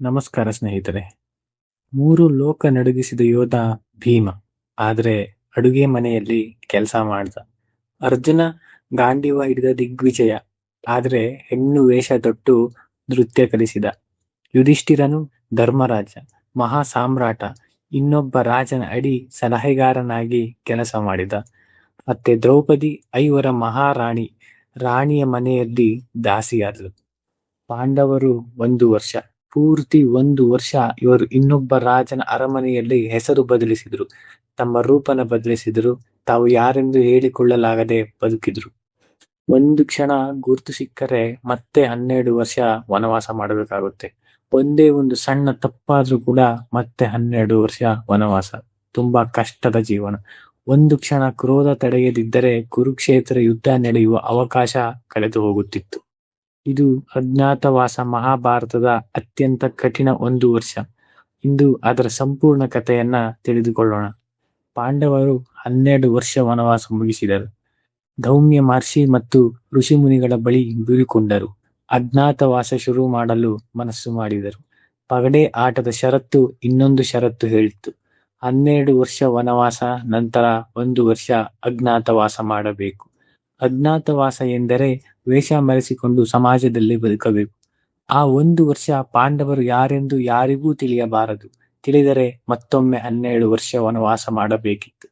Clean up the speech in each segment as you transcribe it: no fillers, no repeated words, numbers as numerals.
ನಮಸ್ಕಾರ ಸ್ನೇಹಿತರೆ. 3 ಲೋಕ ನಡುಗಿಸಿದ ಯೋಧ ಭೀಮ. ಆದ್ರೆ ಅಡುಗೆ ಮನೆಯಲ್ಲಿ ಕೆಲಸ ಮಾಡ್ದ. ಅರ್ಜುನ ಗಾಂಡೀವ ಹಿಡಿದ ದಿಗ್ವಿಜಯ. ಆದ್ರೆ ಹೆಣ್ಣು ವೇಷ ತೊಟ್ಟು ನೃತ್ಯ ಕಲಿಸಿದ. ಯುಧಿಷ್ಠಿರನು ಧರ್ಮರಾಜ, ಮಹಾ ಸಾಮ್ರಾಟ, ಇನ್ನೊಬ್ಬ ರಾಜನ ಅಡಿ ಸಲಹೆಗಾರನಾಗಿ ಕೆಲಸ ಮಾಡಿದ. ಮತ್ತೆ ದ್ರೌಪದಿ ಐವರ ಮಹಾರಾಣಿ, ರಾಣಿಯ ಮನೆಯಲ್ಲಿ ದಾಸಿಯಾದಳು. ಪಾಂಡವರು 1 ವರ್ಷ, ಪೂರ್ತಿ 1 ವರ್ಷ ಇವರು ಇನ್ನೊಬ್ಬ ರಾಜನ ಅರಮನೆಯಲ್ಲಿ ಹೆಸರು ಬದಲಿಸಿದ್ರು, ತಮ್ಮ ರೂಪನ ಬದಲಿಸಿದ್ರು, ತಾವು ಯಾರೆಂದು ಹೇಳಿಕೊಳ್ಳಲಾಗದೆ ಬದುಕಿದ್ರು. ಒಂದು ಕ್ಷಣ ಗುರ್ತು ಸಿಕ್ಕರೆ ಮತ್ತೆ 12 ವರ್ಷ ವನವಾಸ ಮಾಡಬೇಕಾಗುತ್ತೆ. ಒಂದೇ ಒಂದು ಸಣ್ಣ ತಪ್ಪಾದ್ರೂ ಕೂಡ ಮತ್ತೆ 12 ವರ್ಷ ವನವಾಸ. ತುಂಬಾ ಕಷ್ಟದ ಜೀವನ. ಒಂದು ಕ್ಷಣ ಕ್ರೋಧ ತಡೆಯದಿದ್ದರೆ ಕುರುಕ್ಷೇತ್ರ ಯುದ್ಧ ನಡೆಯುವ ಅವಕಾಶ ಕಳೆದು ಹೋಗುತ್ತಿತ್ತು. ಇದು ಅಜ್ಞಾತವಾಸ ಮಹಾಭಾರತದ ಅತ್ಯಂತ ಕಠಿಣ 1 ವರ್ಷ. ಇಂದು ಅದರ ಸಂಪೂರ್ಣ ಕಥೆಯನ್ನ ತಿಳಿದುಕೊಳ್ಳೋಣ. ಪಾಂಡವರು 12 ವರ್ಷ ವನವಾಸ ಮುಗಿಸಿದರು. ಧೌಮ್ಯ ಮಹರ್ಷಿ ಮತ್ತು ಋಷಿಮುನಿಗಳ ಬಳಿ ಬೀಳ್ಕೊಂಡರು. ಅಜ್ಞಾತವಾಸ ಶುರು ಮಾಡಲು ಮನಸ್ಸು ಮಾಡಿದರು. ಪಗಡೆ ಆಟದ ಷರತ್ತು ಇನ್ನೊಂದು ಷರತ್ತು ಹೇಳಿತ್ತು. 12 ವರ್ಷ ವನವಾಸ ನಂತರ 1 ವರ್ಷ ಅಜ್ಞಾತವಾಸ ಮಾಡಬೇಕು. ಅಜ್ಞಾತವಾಸ ಎಂದರೆ ವೇಷ ಮರೆಸಿಕೊಂಡು ಸಮಾಜದಲ್ಲಿ ಬದುಕಬೇಕು. ಆ 1 ವರ್ಷ ಪಾಂಡವರು ಯಾರೆಂದು ಯಾರಿಗೂ ತಿಳಿಯಬಾರದು. ತಿಳಿದರೆ ಮತ್ತೊಮ್ಮೆ 12 ವರ್ಷ ವನವಾಸ ಮಾಡಬೇಕಿತ್ತು.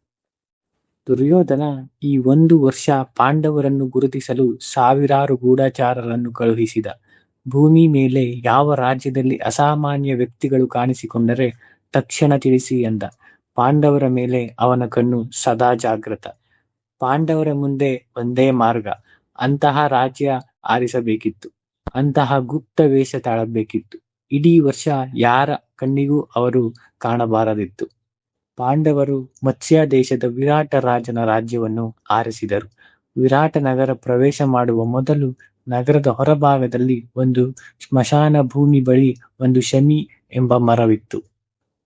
ದುರ್ಯೋಧನ ಈ 1 ವರ್ಷ ಪಾಂಡವರನ್ನು ಗುರುತಿಸಲು ಸಾವಿರಾರು ಗೂಢಚಾರರನ್ನು ಕಳುಹಿಸಿದ. ಭೂಮಿ ಮೇಲೆ ಯಾವ ರಾಜ್ಯದಲ್ಲಿ ಅಸಾಮಾನ್ಯ ವ್ಯಕ್ತಿಗಳು ಕಾಣಿಸಿಕೊಂಡರೆ ತಕ್ಷಣ ತಿಳಿಸಿ ಎಂದ. ಪಾಂಡವರ ಮೇಲೆ ಅವನ ಕಣ್ಣು ಸದಾ ಜಾಗೃತ. ಪಾಂಡವರ ಮುಂದೆ ಒಂದೇ ಮಾರ್ಗ, ಅಂತಹ ರಾಜ್ಯ ಆರಿಸಬೇಕಿತ್ತು, ಅಂತಹ ಗುಪ್ತ ವೇಷ ತಾಳಬೇಕಿತ್ತು. ಇಡೀ ವರ್ಷ ಯಾರ ಕಣ್ಣಿಗೂ ಅವರು ಕಾಣಬಾರದಿತ್ತು. ಪಾಂಡವರು ಮತ್ಸ್ಯ ದೇಶದ ವಿರಾಟ ರಾಜನ ರಾಜ್ಯವನ್ನು ಆರಿಸಿದರು. ವಿರಾಟ ನಗರ ಪ್ರವೇಶ ಮಾಡುವ ಮೊದಲು ನಗರದ ಹೊರಭಾಗದಲ್ಲಿ ಒಂದು ಸ್ಮಶಾನ ಭೂಮಿ ಬಳಿ ಒಂದು ಶಮಿ ಎಂಬ ಮರವಿತ್ತು.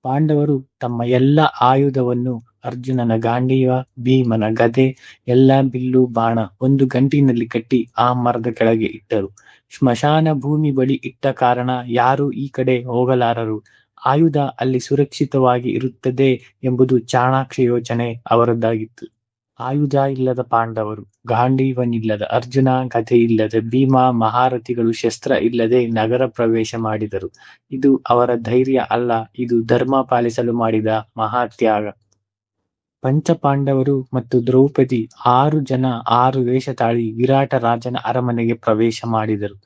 ಪಾಂಡವರು ತಮ್ಮ ಎಲ್ಲ ಆಯುಧವನ್ನು, ಅರ್ಜುನನ ಗಾಂಡೀವ, ಭೀಮನ ಗದೆ, ಎಲ್ಲ ಬಿಲ್ಲು ಬಾಣ ಒಂದು ಗಂಟಿನಲ್ಲಿ ಕಟ್ಟಿ ಆ ಮರದ ಕೆಳಗೆ ಇಟ್ಟರು. ಸ್ಮಶಾನ ಭೂಮಿ ಬಳಿ ಇಟ್ಟ ಕಾರಣ ಯಾರೂ ಈ ಕಡೆ ಹೋಗಲಾರರು. ಆಯುಧ ಅಲ್ಲಿ ಸುರಕ್ಷಿತವಾಗಿ ಇರುತ್ತದೆ ಎಂಬುದು ಚಾಣಾಕ್ಷ ಯೋಚನೆ ಅವರದ್ದಾಗಿತ್ತು. ಆಯುಧ ಇಲ್ಲದ ಪಾಂಡವರು, ಗಾಂಡೀವನಿಲ್ಲದ ಅರ್ಜುನ, ಗದೆ ಇಲ್ಲದ ಭೀಮ, ಮಹಾರಥಿಗಳು ಶಸ್ತ್ರ ಇಲ್ಲದೆ ನಗರ ಪ್ರವೇಶ ಮಾಡಿದರು. ಇದು ಅವರ ಧೈರ್ಯ ಅಲ್ಲ, ಇದು ಧರ್ಮ ಪಾಲಿಸಲು ಮಾಡಿದ ಮಹಾತ್ಯಾಗ. ಪಂಚಪಾಂಡವರು ಮತ್ತು ದ್ರೌಪದಿ 6 ಜನ 6 ವೇಷ ತಾಳಿ ವಿರಾಟ ರಾಜನ ಅರಮನೆಗೆ ಪ್ರವೇಶ ಮಾಡಿದರು.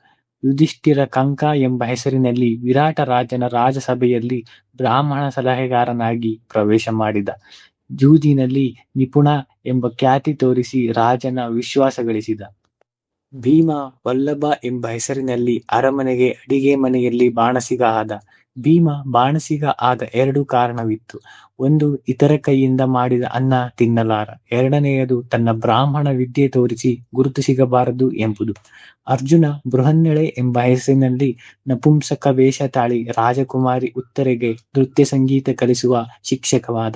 ಯುಧಿಷ್ಠಿರ ಕಂಕ ಎಂಬ ಹೆಸರಿನಲ್ಲಿ ವಿರಾಟ ರಾಜನ ರಾಜಸಭೆಯಲ್ಲಿ ಬ್ರಾಹ್ಮಣ ಸಲಹೆಗಾರನಾಗಿ ಪ್ರವೇಶ ಮಾಡಿದ. ಜೂಜಿನಲ್ಲಿ ನಿಪುಣ ಎಂಬ ಖ್ಯಾತಿ ತೋರಿಸಿ ರಾಜನ ವಿಶ್ವಾಸ ಗಳಿಸಿದ. ಭೀಮ ವಲ್ಲಭ ಎಂಬ ಹೆಸರಿನಲ್ಲಿ ಅರಮನೆಗೆ ಅಡಿಗೆ ಮನೆಯಲ್ಲಿ ಬಾಣಸಿಗ ಆದ. ಭೀಮ ಬಾಣಸಿಗ ಆದ 2 ಕಾರಣವಿತ್ತು. ಒಂದು, ಇತರ ಕೈಯಿಂದ ಮಾಡಿದ ಅನ್ನ ತಿನ್ನಲಾರ. ಎರಡನೆಯದು, ತನ್ನ ಬ್ರಾಹ್ಮಣ ವಿದ್ಯೆ ತೋರಿಸಿ ಗುರುತು ಸಿಗಬಾರದು ಎಂಬುದು. ಅರ್ಜುನ ಬೃಹನ್ನಳೆ ಎಂಬ ಹೆಸರಿನಲ್ಲಿ ನಪುಂಸಕ ವೇಷ ತಾಳಿ ರಾಜಕುಮಾರಿ ಉತ್ತರೆಗೆ ನೃತ್ಯ ಸಂಗೀತ ಕಲಿಸುವ ಶಿಕ್ಷಕವಾದ.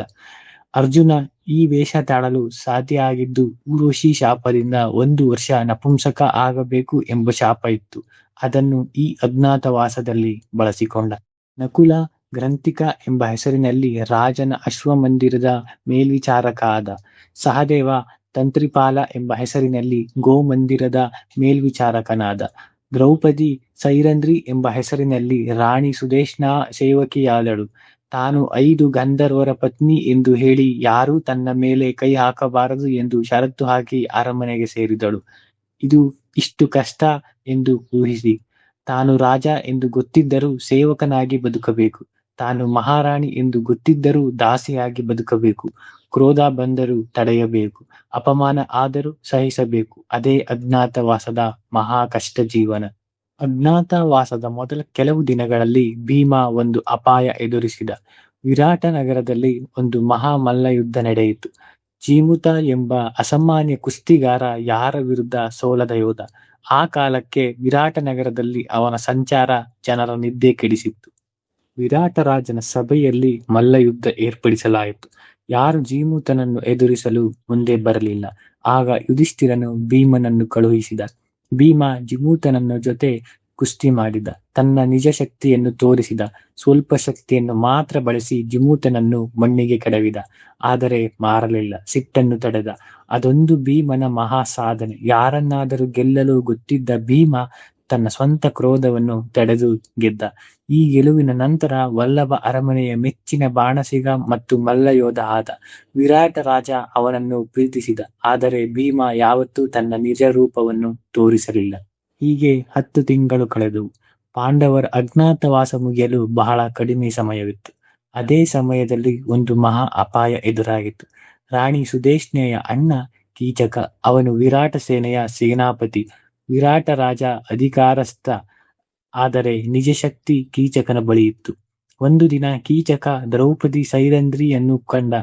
ಅರ್ಜುನ ಈ ವೇಷ ತಾಳಲು ಸಾಧ್ಯ ಆಗಿದ್ದು ಊರ್ವಶಿ ಶಾಪದಿಂದ 1 ವರ್ಷ ನಪುಂಸಕ ಆಗಬೇಕು ಎಂಬ ಶಾಪ ಇತ್ತು. ಅದನ್ನು ಈ ಅಜ್ಞಾತವಾಸದಲ್ಲಿ ಬಳಸಿಕೊಂಡ. ನಕುಲ ಗ್ರಂಥಿಕ ಎಂಬ ಹೆಸರಿನಲ್ಲಿ ರಾಜನ ಅಶ್ವಮಂದಿರದ ಮೇಲ್ವಿಚಾರಕ ಆದ. ಸಹದೇವ ತಂತ್ರಿಪಾಲ ಎಂಬ ಹೆಸರಿನಲ್ಲಿ ಗೋಮಂದಿರದ ಮೇಲ್ವಿಚಾರಕನಾದ. ದ್ರೌಪದಿ ಸೈರಂಧ್ರಿ ಎಂಬ ಹೆಸರಿನಲ್ಲಿ ರಾಣಿ ಸುದೇಶ್ನ ಸೇವಕಿಯಾದಳು. ತಾನು 5 ಗಂಧರ್ವರ ಪತ್ನಿ ಎಂದು ಹೇಳಿ ಯಾರೂ ತನ್ನ ಮೇಲೆ ಕೈ ಹಾಕಬಾರದು ಎಂದು ಷರತ್ತು ಹಾಕಿ ಅರಮನೆಗೆ ಸೇರಿದಳು. ಇದು ಇಷ್ಟು ಕಷ್ಟ ಎಂದು ಊಹಿಸಿ. ತಾನು ರಾಜ ಎಂದು ಗೊತ್ತಿದ್ದರೂ ಸೇವಕನಾಗಿ ಬದುಕಬೇಕು. ತಾನು ಮಹಾರಾಣಿ ಎಂದು ಗೊತ್ತಿದ್ದರೂ ದಾಸಿಯಾಗಿ ಬದುಕಬೇಕು. ಕ್ರೋಧ ಬಂದರೂ ತಡೆಯಬೇಕು. ಅಪಮಾನ ಆದರೂ ಸಹಿಸಬೇಕು. ಅದೇ ಅಜ್ಞಾತವಾಸದ ಮಹಾ ಕಷ್ಟ ಜೀವನ. ಅಜ್ಞಾತವಾಸದ ಮೊದಲ ಕೆಲವು ದಿನಗಳಲ್ಲಿ ಭೀಮ ಒಂದು ಅಪಾಯ ಎದುರಿಸಿದ. ವಿರಾಟ ನಗರದಲ್ಲಿ ಒಂದು ಮಹಾ ಮಲ್ಲಯುದ್ಧ ನಡೆಯಿತು. ಜೀಮುತ ಎಂಬ ಅಸಾಮಾನ್ಯ ಕುಸ್ತಿಗಾರ ಯಾರ ವಿರುದ್ಧ ಸೋಲದ ಯೋಧ. ಆ ಕಾಲಕ್ಕೆ ವಿರಾಟ ನಗರದಲ್ಲಿ ಅವನ ಸಂಚಾರ ಜನರ ನಿದ್ದೆ ಕೆಡಿಸಿತ್ತು. ವಿರಾಟ ರಾಜನ ಸಭೆಯಲ್ಲಿ ಮಲ್ಲಯುದ್ಧ ಏರ್ಪಡಿಸಲಾಯಿತು. ಯಾರು ಜೀಮೂತನನ್ನು ಎದುರಿಸಲು ಮುಂದೆ ಬರಲಿಲ್ಲ. ಆಗ ಯುಧಿಷ್ಠಿರನು ಭೀಮನನ್ನು ಕಳುಹಿಸಿದ. ಭೀಮ ಜಿಮೂತನನ್ನ ಜೊತೆ ಕುಸ್ತಿ ಮಾಡಿದ. ತನ್ನ ನಿಜ ಶಕ್ತಿಯನ್ನು ತೋರಿಸಿದ. ಸ್ವಲ್ಪ ಶಕ್ತಿಯನ್ನು ಮಾತ್ರ ಬಳಸಿ ಜಿಮೂತನನ್ನು ಮಣ್ಣಿಗೆ ಕೆಡವಿದ. ಆದರೆ ಮಾರಲಿಲ್ಲ, ಸಿಟ್ಟನ್ನು ತಡೆದ. ಅದೊಂದು ಭೀಮನ ಮಹಾ ಸಾಧನೆ. ಯಾರನ್ನಾದರೂ ಗೆಲ್ಲಲು ಗೊತ್ತಿದ್ದ ಭೀಮ ತನ್ನ ಸ್ವಂತ ಕ್ರೋಧವನ್ನು ತಡೆದು ಗೆದ್ದ. ಈ ಗೆಲುವಿನ ನಂತರ ವಲ್ಲಭ ಅರಮನೆಯ ಮೆಚ್ಚಿನ ಬಾಣಸಿಗ ಮತ್ತು ಮಲ್ಲಯೋಧ ಆದ. ವಿರಾಟ ರಾಜ ಅವನನ್ನು ಪ್ರೀತಿಸಿದ. ಆದರೆ ಭೀಮ ಯಾವತ್ತೂ ತನ್ನ ನಿಜ ರೂಪವನ್ನು ತೋರಿಸಲಿಲ್ಲ. ಹೀಗೆ 10 ತಿಂಗಳು ಕಳೆದವು. ಪಾಂಡವರ ಅಜ್ಞಾತವಾಸ ಮುಗಿಯಲು ಬಹಳ ಕಡಿಮೆ ಸಮಯವಿತ್ತು. ಅದೇ ಸಮಯದಲ್ಲಿ ಒಂದು ಮಹಾ ಅಪಾಯ ಎದುರಾಗಿತ್ತು. ರಾಣಿ ಸುದೇಶ್ನೆಯ ಅಣ್ಣ ಕೀಚಕ. ಅವನು ವಿರಾಟ ಸೇನೆಯ ಸೇನಾಪತಿ. ವಿರಾಟ ರಾಜ ಅಧಿಕಾರಸ್ಥ. ಆದರೆ ನಿಜ ಶಕ್ತಿ ಕೀಚಕನ ಬಳಿ ಇತ್ತು. ಒಂದು ದಿನ ಕೀಚಕ ದ್ರೌಪದಿ ಸೈರಂಧ್ರಿಯನ್ನು ಕಂಡ.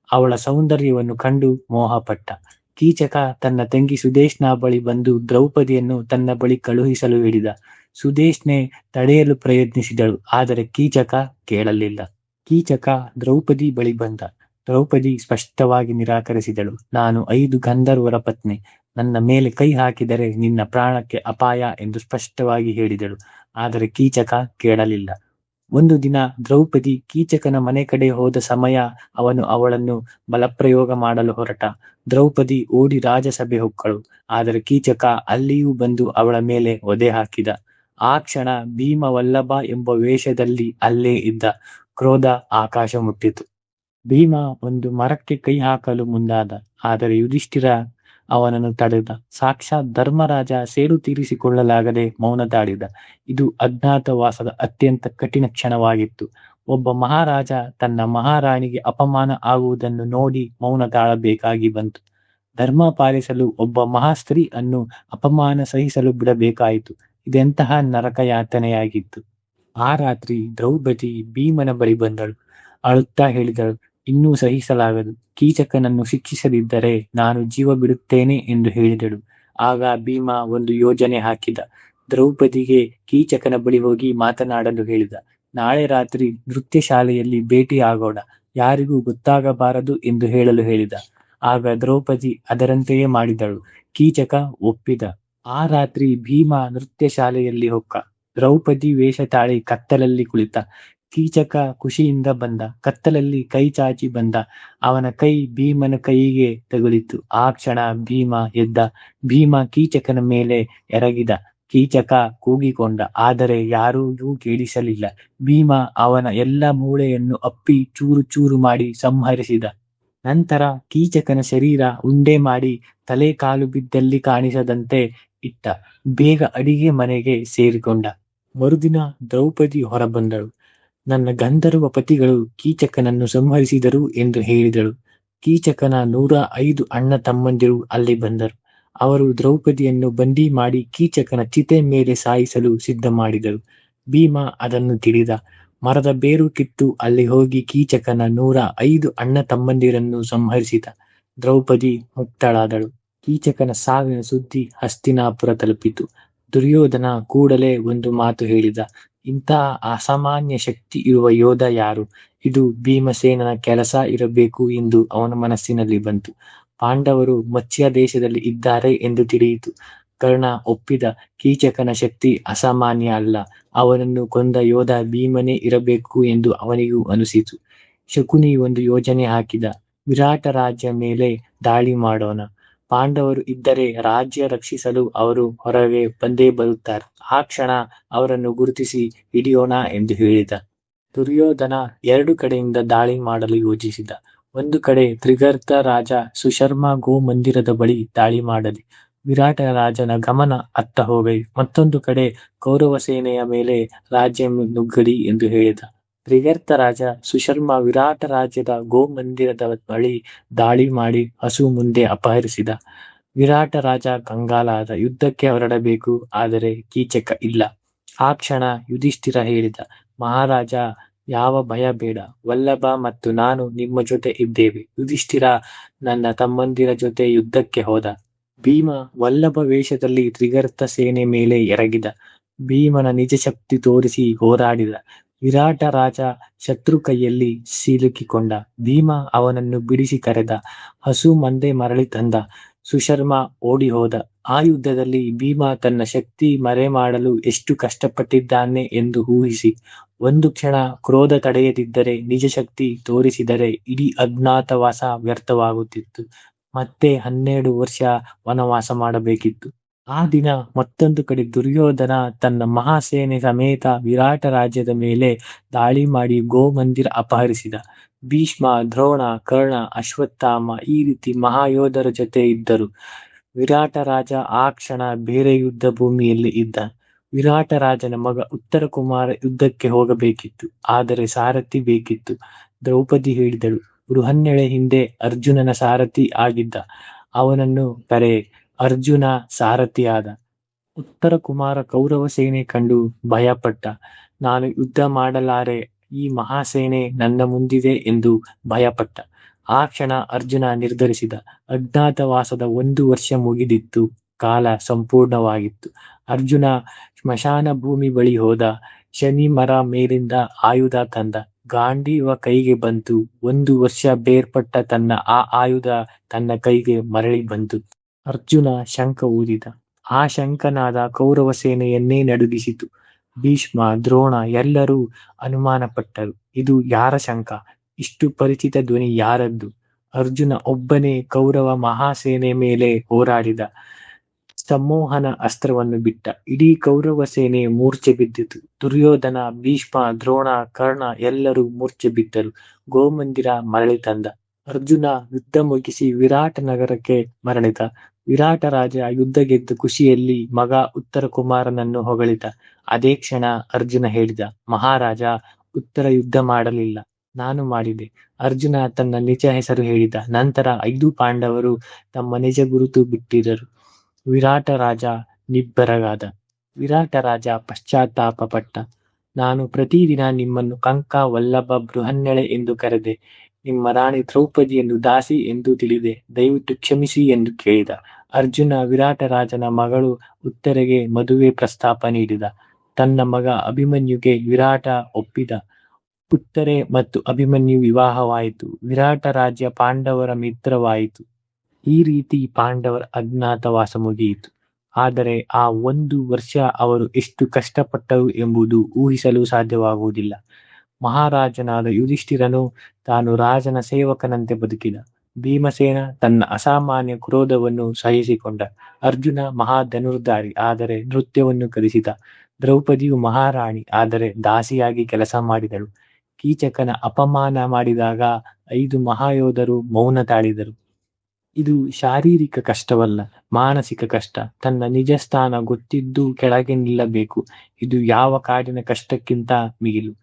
ಅವಳ ಸೌಂದರ್ಯವನ್ನು ಕಂಡು ಮೋಹಪಟ್ಟ. ಕೀಚಕ ತನ್ನ ತಂಗಿ ಸುದೇಶ್ನ ಬಳಿ ಬಂದು ದ್ರೌಪದಿಯನ್ನು ತನ್ನ ಬಳಿ ಕಳುಹಿಸಲು ಹೇಳಿದ. ಸುದೇಶ್ನೆ ತಡೆಯಲು ಪ್ರಯತ್ನಿಸಿದಳು, ಆದರೆ ಕೀಚಕ ಕೇಳಲಿಲ್ಲ. ಕೀಚಕ ದ್ರೌಪದಿ ಬಳಿ ಬಂದ. ದ್ರೌಪದಿ ಸ್ಪಷ್ಟವಾಗಿ ನಿರಾಕರಿಸಿದಳು. ನಾನು 5 ಗಂಧರ್ವರ ಪತ್ನಿ. ನನ್ನ ಮೇಲೆ ಕೈ ಹಾಕಿದರೆ ನಿನ್ನ ಪ್ರಾಣಕ್ಕೆ ಅಪಾಯ ಎಂದು ಸ್ಪಷ್ಟವಾಗಿ ಹೇಳಿದಳು. ಆದರೆ ಕೀಚಕ ಕೇಳಲಿಲ್ಲ. ಒಂದು ದಿನ ದ್ರೌಪದಿ ಕೀಚಕನ ಮನೆ ಕಡೆ ಹೋದ ಸಮಯ ಅವನು ಅವಳನ್ನು ಬಲಪ್ರಯೋಗ ಮಾಡಲು ಹೊರಟ. ದ್ರೌಪದಿ ಓಡಿ ರಾಜಸಭೆ ಹೊಕ್ಕಳು. ಆದರೆ ಕೀಚಕ ಅಲ್ಲಿಯೂ ಬಂದು ಅವಳ ಮೇಲೆ ಒದೆ ಹಾಕಿದ. ಆ ಕ್ಷಣ ಭೀಮ ವಲ್ಲಭ ಎಂಬ ವೇಷದಲ್ಲಿ ಅಲ್ಲೇ ಇದ್ದ. ಕ್ರೋಧ ಆಕಾಶ ಮುಟ್ಟಿತು. ಭೀಮ ಒಂದು ಮರಕ್ಕೆ ಕೈ ಹಾಕಲು ಮುಂದಾದ. ಆದರೆ ಯುಧಿಷ್ಠಿರ ಅವನನ್ನು ತಡೆದ. ಸಾಕ್ಷಾತ್ ಧರ್ಮರಾಜ ಸೇಡು ತೀರಿಸಿಕೊಳ್ಳಲಾಗದೆ ಮೌನ ತಾಳಿದ. ಇದು ಅಜ್ಞಾತವಾಸದ ಅತ್ಯಂತ ಕಠಿಣ ಕ್ಷಣವಾಗಿತ್ತು. ಒಬ್ಬ ಮಹಾರಾಜ ತನ್ನ ಮಹಾರಾಣಿಗೆ ಅಪಮಾನ ಆಗುವುದನ್ನು ನೋಡಿ ಮೌನ ತಾಳಬೇಕಾಗಿ ಬಂತು. ಧರ್ಮ ಪಾಲಿಸಲು ಒಬ್ಬ ಮಹಾಸ್ತ್ರೀ ಅನ್ನು ಅಪಮಾನ ಸಹಿಸಲು ಬಿಡಬೇಕಾಯಿತು. ಇದೆಂತಹ ನರಕ ಯಾತನೆಯಾಗಿತ್ತು. ಆ ರಾತ್ರಿ ದ್ರೌಪದಿ ಭೀಮನ ಬಳಿ ಬಂದಳು. ಅಳುತ್ತಾ ಹೇಳಿದಳು, ಇನ್ನೂ ಸಹಿಸಲಾಗದು. ಕೀಚಕನನ್ನು ಶಿಕ್ಷಿಸದಿದ್ದರೆ ನಾನು ಜೀವ ಬಿಡುತ್ತೇನೆ ಎಂದು ಹೇಳಿದಳು. ಆಗ ಭೀಮ ಒಂದು ಯೋಜನೆ ಹಾಕಿದ. ದ್ರೌಪದಿಗೆ ಕೀಚಕನ ಬಳಿ ಹೋಗಿ ಮಾತನಾಡಲು ಹೇಳಿದ. ನಾಳೆ ರಾತ್ರಿ ನೃತ್ಯ ಶಾಲೆಯಲ್ಲಿ ಭೇಟಿ ಆಗೋಣ, ಯಾರಿಗೂ ಗೊತ್ತಾಗಬಾರದು ಎಂದು ಹೇಳಲು ಹೇಳಿದ. ಆಗ ದ್ರೌಪದಿ ಅದರಂತೆಯೇ ಮಾಡಿದಳು. ಕೀಚಕ ಒಪ್ಪಿದ. ಆ ರಾತ್ರಿ ಭೀಮ ನೃತ್ಯ ಶಾಲೆಯಲ್ಲಿ ಹೊಕ್ಕ. ದ್ರೌಪದಿ ವೇಷ ತಾಳಿ ಕತ್ತಲಲ್ಲಿ ಕುಳಿತ. ಕೀಚಕ ಖುಷಿಯಿಂದ ಬಂದ. ಕತ್ತಲಲ್ಲಿ ಕೈ ಚಾಚಿ ಬಂದ. ಅವನ ಕೈ ಭೀಮನ ಕೈಗೆ ತಗುಲಿತು. ಆ ಕ್ಷಣ ಭೀಮ ಎದ್ದ. ಭೀಮ ಕೀಚಕನ ಮೇಲೆ ಎರಗಿದ. ಕೀಚಕ ಕೂಗಿಕೊಂಡ, ಆದರೆ ಯಾರೂ ಕೇಳಿಸಲಿಲ್ಲ. ಭೀಮ ಅವನ ಎಲ್ಲ ಮೂಳೆಯನ್ನು ಅಪ್ಪಿ ಚೂರು ಚೂರು ಮಾಡಿ ಸಂಹರಿಸಿದ. ನಂತರ ಕೀಚಕನ ಶರೀರ ಉಂಡೆ ಮಾಡಿ ತಲೆ ಕಾಲು ಬಿದ್ದಲ್ಲಿ ಕಾಣಿಸದಂತೆ ಇಟ್ಟ. ಬೇಗ ಅಡಿಗೆ ಮನೆಗೆ ಸೇರಿಕೊಂಡ. ಮರುದಿನ ದ್ರೌಪದಿ ಹೊರಬಂದಳು. ನನ್ನ ಗಂಧರ್ವ ಪತಿಗಳು ಕೀಚಕನನ್ನು ಸಂಹರಿಸಿದರು ಎಂದು ಹೇಳಿದಳು. ಕೀಚಕನ 105 ಅಣ್ಣ ತಮ್ಮಂದಿರು ಅಲ್ಲಿ ಬಂದರು. ಅವರು ದ್ರೌಪದಿಯನ್ನು ಬಂದಿ ಮಾಡಿ ಕೀಚಕನ ಚಿತೆ ಮೇಲೆ ಸಾಯಿಸಲು ಸಿದ್ಧ ಮಾಡಿದರು. ಭೀಮ ಅದನ್ನು ತಿಳಿದ. ಮರದ ಬೇರು ಕಿತ್ತು ಅಲ್ಲಿ ಹೋಗಿ ಕೀಚಕನ 105 ಅಣ್ಣ ತಮ್ಮಂದಿರನ್ನು ಸಂಹರಿಸಿದ. ದ್ರೌಪದಿ ಮುಕ್ತಳಾದಳು. ಕೀಚಕನ ಸಾವಿನ ಸುದ್ದಿ ಹಸ್ತಿನಾಪುರ ತಲುಪಿತು. ದುರ್ಯೋಧನ ಕೂಡಲೇ ಒಂದು ಮಾತು ಹೇಳಿದ. ಇಂತಹ ಅಸಾಮಾನ್ಯ ಶಕ್ತಿ ಇರುವ ಯೋಧ ಯಾರು? ಇದು ಭೀಮಸೇನನ ಕೆಲಸ ಇರಬೇಕು ಎಂದು ಅವನ ಮನಸ್ಸಿನಲ್ಲಿ ಬಂತು. ಪಾಂಡವರು ಮತ್ಸ್ಯ ದೇಶದಲ್ಲಿ ಇದ್ದಾರೆ ಎಂದು ತಿಳಿಯಿತು. ಕರ್ಣ ಒಪ್ಪಿದ. ಕೀಚಕನ ಶಕ್ತಿ ಅಸಾಮಾನ್ಯ ಅಲ್ಲ. ಅವನನ್ನು ಕೊಂದ ಯೋಧ ಭೀಮನೇ ಇರಬೇಕು ಎಂದು ಅವನಿಗೂ ಅನಿಸಿತು. ಶಕುನಿ ಒಂದು ಯೋಜನೆ ಹಾಕಿದ. ವಿರಾಟ ರಾಜ್ಯ ಮೇಲೆ ದಾಳಿ ಮಾಡೋಣ. ಪಾಂಡವರು ಇದ್ದರೆ ರಾಜ್ಯ ರಕ್ಷಿಸಲು ಅವರು ಹೊರಗೆ ಬಂದೇ ಬರುತ್ತಾರೆ. ಆ ಕ್ಷಣ ಅವರನ್ನು ಗುರುತಿಸಿ ಹಿಡಿಯೋಣ ಎಂದು ಹೇಳಿದ. ದುರ್ಯೋಧನ 2 ಕಡೆಯಿಂದ ದಾಳಿ ಮಾಡಲು ಯೋಜಿಸಿದ. ಒಂದು ಕಡೆ ತ್ರಿಗರ್ತ ರಾಜ ಸುಶರ್ಮ ಗೋಮಂದಿರದ ಬಳಿ ದಾಳಿ ಮಾಡಲಿ. ವಿರಾಟ ರಾಜನ ಗಮನ ಅತ್ತ ಹೋಗಲಿ. ಮತ್ತೊಂದು ಕಡೆ ಕೌರವ ಸೇನೆಯ ಮೇಲೆ ರಾಜ್ಯ ನುಗ್ಗಲಿ ಎಂದು ಹೇಳಿದ. ತ್ರಿಗರ್ತ ರಾಜ ಸುಶರ್ಮ ವಿರಾಟ ರಾಜ್ಯದ ಗೋಮಂದಿರದ ಬಳಿ ದಾಳಿ ಮಾಡಿ ಹಸು ಮುಂದೆ ಅಪಹರಿಸಿದ. ವಿರಾಟ ರಾಜ ಕಂಗಾಲಾದ. ಯುದ್ಧಕ್ಕೆ ಹೊರಡಬೇಕು, ಆದರೆ ಕೀಚಕ ಇಲ್ಲ. ಆ ಕ್ಷಣ ಯುಧಿಷ್ಠಿರ ಹೇಳಿದ, ಮಹಾರಾಜ, ಯಾವ ಭಯ ಬೇಡ. ವಲ್ಲಭ ಮತ್ತು ನಾನು ನಿಮ್ಮ ಜೊತೆ ಇದ್ದೇವೆ. ಯುಧಿಷ್ಠಿರ ನನ್ನ ತಮ್ಮಂದಿರ ಜೊತೆ ಯುದ್ಧಕ್ಕೆ ಹೋದ. ಭೀಮ ವಲ್ಲಭ ವೇಷದಲ್ಲಿ ತ್ರಿಗರ್ತ ಸೇನೆ ಮೇಲೆ ಎರಗಿದ. ಭೀಮನ ನಿಜ ಶಕ್ತಿ ತೋರಿಸಿ ಹೋರಾಡಿದ. ವಿರಾಟ ರಾಜ ಶತ್ರು ಕೈಯಲ್ಲಿ ಸಿಲುಕಿಕೊಂಡ. ಭೀಮ ಅವನನ್ನು ಬಿಡಿಸಿ ಕರೆದ. ಹಸು ಮಂದೆ ಮರಳಿ ತಂದ. ಸುಶರ್ಮ ಓಡಿ ಹೋದ. ಆ ಯುದ್ಧದಲ್ಲಿ ಭೀಮ ತನ್ನ ಶಕ್ತಿ ಮರೆಮಾಡಲು ಎಷ್ಟು ಕಷ್ಟಪಟ್ಟಿದ್ದಾನೆ ಎಂದು ಊಹಿಸಿ, ಒಂದು ಕ್ಷಣ ಕ್ರೋಧ ತಡೆಯದಿದ್ದರೆ, ನಿಜ ಶಕ್ತಿ ತೋರಿಸಿದರೆ ಇಡೀ ಅಜ್ಞಾತವಾಸ ವ್ಯರ್ಥವಾಗುತ್ತಿತ್ತು. ಮತ್ತೆ 12 ವರ್ಷ ವನವಾಸ ಮಾಡಬೇಕಿತ್ತು. ಆ ದಿನ ಮತ್ತೊಂದು ಕಡೆ ದುರ್ಯೋಧನ ತನ್ನ ಮಹಾಸೇನೆ ಸಮೇತ ವಿರಾಟ ರಾಜ್ಯದ ಮೇಲೆ ದಾಳಿ ಮಾಡಿ ಗೋಮಂದಿರ ಅಪಹರಿಸಿದ. ಭೀಷ್ಮ, ದ್ರೋಣ, ಕರ್ಣ, ಅಶ್ವತ್ಥಾಮ ಈ ರೀತಿ ಮಹಾಯೋಧರ ಜೊತೆ ಇದ್ದರು. ವಿರಾಟ ರಾಜ ಆ ಕ್ಷಣ ಬೇರೆ ಯುದ್ಧ ಭೂಮಿಯಲ್ಲಿ ಇದ್ದ. ವಿರಾಟ ರಾಜನ ಮಗ ಉತ್ತರ ಕುಮಾರ ಯುದ್ಧಕ್ಕೆ ಹೋಗಬೇಕಿತ್ತು, ಆದರೆ ಸಾರಥಿ ಬೇಕಿತ್ತು. ದ್ರೌಪದಿ ಹೇಳಿದಳು, ಬೃಹನ್ನೆಳೆ ಹಿಂದೆ ಅರ್ಜುನನ ಸಾರಥಿ ಆಗಿದ್ದ, ಅವನನ್ನು ಕರೆ. ಅರ್ಜುನ ಸಾರಥಿಯಾದ. ಉತ್ತರ ಕುಮಾರ ಕೌರವ ಸೇನೆ ಕಂಡು ಭಯಪಟ್ಟ. ನಾನು ಯುದ್ಧ ಮಾಡಲಾರೆ, ಈ ಮಹಾಸೇನೆ ನನ್ನ ಮುಂದಿದೆ ಎಂದು ಭಯಪಟ್ಟ. ಆ ಕ್ಷಣ ಅರ್ಜುನ ನಿರ್ಧರಿಸಿದ. ಅಜ್ಞಾತವಾಸದ 1 ವರ್ಷ ಮುಗಿದಿತ್ತು. ಕಾಲ ಸಂಪೂರ್ಣವಾಗಿತ್ತು. ಅರ್ಜುನ ಸ್ಮಶಾನ ಭೂಮಿ ಬಳಿ ಹೋದ. ಶನಿ ಮರ ಮೇಲಿಂದ ಆಯುಧ ತಂದ. ಗಾಂಡೀವ ಕೈಗೆ ಬಂತು. 1 ವರ್ಷ ಬೇರ್ಪಟ್ಟ ತನ್ನ ಆ ಆಯುಧ ತನ್ನ ಕೈಗೆ ಮರಳಿ ಬಂತು. ಅರ್ಜುನ ಶಂಖ ಊದಿದ. ಆ ಶಂಖನಾದ ಕೌರವ ಸೇನೆಯನ್ನೇ ನಡುಗಿಸಿತು. ಭೀಷ್ಮ, ದ್ರೋಣ ಎಲ್ಲರೂ ಅನುಮಾನಪಟ್ಟರು. ಇದು ಯಾರ ಶಂಖ? ಇಷ್ಟು ಪರಿಚಿತ ಧ್ವನಿ ಯಾರದ್ದು? ಅರ್ಜುನ ಒಬ್ಬನೇ ಕೌರವ ಮಹಾಸೇನೆ ಮೇಲೆ ಹೋರಾಡಿದ. ಸಂಮೋಹನ ಅಸ್ತ್ರವನ್ನು ಬಿಟ್ಟ. ಇಡೀ ಕೌರವ ಸೇನೆ ಮೂರ್ಛೆ ಬಿದ್ದಿತು. ದುರ್ಯೋಧನ, ಭೀಷ್ಮ, ದ್ರೋಣ, ಕರ್ಣ ಎಲ್ಲರೂ ಮೂರ್ಛೆ ಬಿದ್ದರು. ಗೋಮಂದಿರ ಮರಳಿ ತಂದ. ಅರ್ಜುನ ಯುದ್ಧ ಮುಗಿಸಿ ವಿರಾಟ ನಗರಕ್ಕೆ ಮರಳಿದ. ವಿರಾಟ ರಾಜ ಯುದ್ಧ ಗೆದ್ದ ಖುಷಿಯಲ್ಲಿ ಮಗ ಉತ್ತರ ಕುಮಾರನನ್ನು ಹೊಗಳಿದ. ಅದೇ ಕ್ಷಣ ಅರ್ಜುನ ಹೇಳಿದ, ಮಹಾರಾಜ, ಉತ್ತರ ಯುದ್ಧ ಮಾಡಲಿಲ್ಲ, ನಾನು ಮಾಡಿದೆ. ಅರ್ಜುನ ತನ್ನ ನಿಜ ಹೆಸರು ಹೇಳಿದ. ನಂತರ 5 ಪಾಂಡವರು ತಮ್ಮ ನಿಜ ಗುರುತು ಬಿಟ್ಟಿದ್ದರು. ವಿರಾಟ ರಾಜ ನಿಬ್ಬೆರಗಾದ. ವಿರಾಟ ರಾಜ ಪಶ್ಚಾತ್ತಾಪ ಪಟ್ಟ. ನಾನು ಪ್ರತಿದಿನ ನಿಮ್ಮನ್ನು ಕಂಕ, ವಲ್ಲಭ, ಬೃಹನ್ನೆಳೆ ಎಂದು ಕರೆದೆ. ನಿಮ್ಮ ರಾಣಿ ದ್ರೌಪದಿಯನ್ನು ದಾಸಿ ಎಂದು ತಿಳಿದೆ. ದಯವಿಟ್ಟು ಕ್ಷಮಿಸಿ ಎಂದು ಕೇಳಿದ. ಅರ್ಜುನ ವಿರಾಟ ರಾಜನ ಮಗಳು ಉತ್ತರೆಗೆ ಮದುವೆ ಪ್ರಸ್ತಾಪ ನೀಡಿದ. ತನ್ನ ಮಗ ಅಭಿಮನ್ಯುಗೆ ವಿರಾಟ ಒಪ್ಪಿದ. ಉತ್ತರೆ ಮತ್ತು ಅಭಿಮನ್ಯು ವಿವಾಹವಾಯಿತು. ವಿರಾಟ ರಾಜ್ಯ ಪಾಂಡವರ ಮಿತ್ರವಾಯಿತು. ಈ ರೀತಿ ಪಾಂಡವರ ಅಜ್ಞಾತವಾಸ ಮುಗಿಯಿತು. ಆದರೆ ಆ 1 ವರ್ಷ ಅವರು ಎಷ್ಟು ಕಷ್ಟಪಟ್ಟರು ಎಂಬುದು ಊಹಿಸಲು ಸಾಧ್ಯವಾಗುವುದಿಲ್ಲ. ಮಹಾರಾಜನಾದ ಯುಧಿಷ್ಠಿರನು ತಾನು ರಾಜನ ಸೇವಕನಂತೆ ಬದುಕಿದ. ಭೀಮಸೇನ ತನ್ನ ಅಸಾಮಾನ್ಯ ಕ್ರೋಧವನ್ನು ಸಹಿಸಿಕೊಂಡ. ಅರ್ಜುನ ಮಹಾಧನುರ್ಧಾರಿ, ಆದರೆ ನೃತ್ಯವನ್ನು ಕಲಿಸಿದ. ದ್ರೌಪದಿಯು ಮಹಾರಾಣಿ, ಆದರೆ ದಾಸಿಯಾಗಿ ಕೆಲಸ ಮಾಡಿದಳು. ಕೀಚಕನ ಅಪಮಾನ ಮಾಡಿದಾಗ 5 ಮಹಾಯೋಧರು ಮೌನ ತಾಳಿದರು. ಇದು ಶಾರೀರಿಕ ಕಷ್ಟವಲ್ಲ, ಮಾನಸಿಕ ಕಷ್ಟ. ತನ್ನ ನಿಜ ಸ್ಥಾನ ಗೊತ್ತಿದ್ದು ಕೆಳಗೆ ನಿಲ್ಲಬೇಕು. ಇದು ಯಾವ ಕಾಡಿನ ಕಷ್ಟಕ್ಕಿಂತ ಮಿಗಿಲು.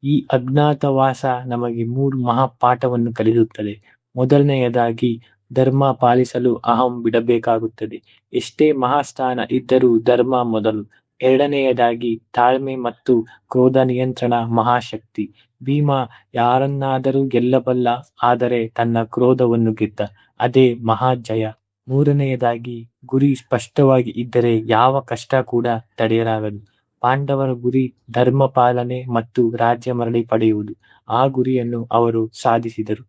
ಈ ಅಜ್ಞಾತವಾಸ ನಮಗೆ 3 ಮಹಾಪಾಠವನ್ನು ಕಲಿಸುತ್ತದೆ. ಮೊದಲನೆಯದಾಗಿ, ಧರ್ಮ ಪಾಲಿಸಲು ಅಹಂ ಬಿಡಬೇಕಾಗುತ್ತದೆ. ಎಷ್ಟೇ ಮಹಾಸ್ಥಾನ ಇದ್ದರೂ ಧರ್ಮ ಮೊದಲು. ಎರಡನೆಯದಾಗಿ, ತಾಳ್ಮೆ ಮತ್ತು ಕ್ರೋಧ ನಿಯಂತ್ರಣ ಮಹಾಶಕ್ತಿ. ಭೀಮ ಯಾರನ್ನಾದರೂ ಗೆಲ್ಲಬಲ್ಲ, ಆದರೆ ತನ್ನ ಕ್ರೋಧವನ್ನು ಗೆದ್ದ. ಅದೇ ಮಹಾಜಯ. ಮೂರನೆಯದಾಗಿ, ಗುರಿ ಸ್ಪಷ್ಟವಾಗಿ ಇದ್ದರೆ ಯಾವ ಕಷ್ಟ ಕೂಡ ತಡೆಯಲಾಗದು. ಪಾಂಡವರ ಗುರಿ ಧರ್ಮ ಪಾಲನೆ ಮತ್ತು ರಾಜ್ಯ ಮರಳಿ ಪಡೆಯುವುದು. ಆ ಗುರಿಯನ್ನು ಅವರು ಸಾಧಿಸಿದರು.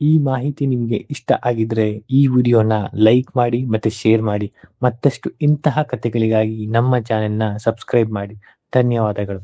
ಈ ಮಾಹಿತಿ ನಿಮಗೆ ಇಷ್ಟ ಆಗಿದ್ರೆ ಈ ವಿಡಿಯೋನ ಲೈಕ್ ಮಾಡಿ ಮತ್ತೆ ಶೇರ್ ಮಾಡಿ. ಮತ್ತಷ್ಟು ಇಂತಹ ಕಥೆಗಳಿಗಾಗಿ ನಮ್ಮ ಚಾನೆಲ್ನ ಸಬ್ಸ್ಕ್ರೈಬ್ ಮಾಡಿ. ಧನ್ಯವಾದಗಳು.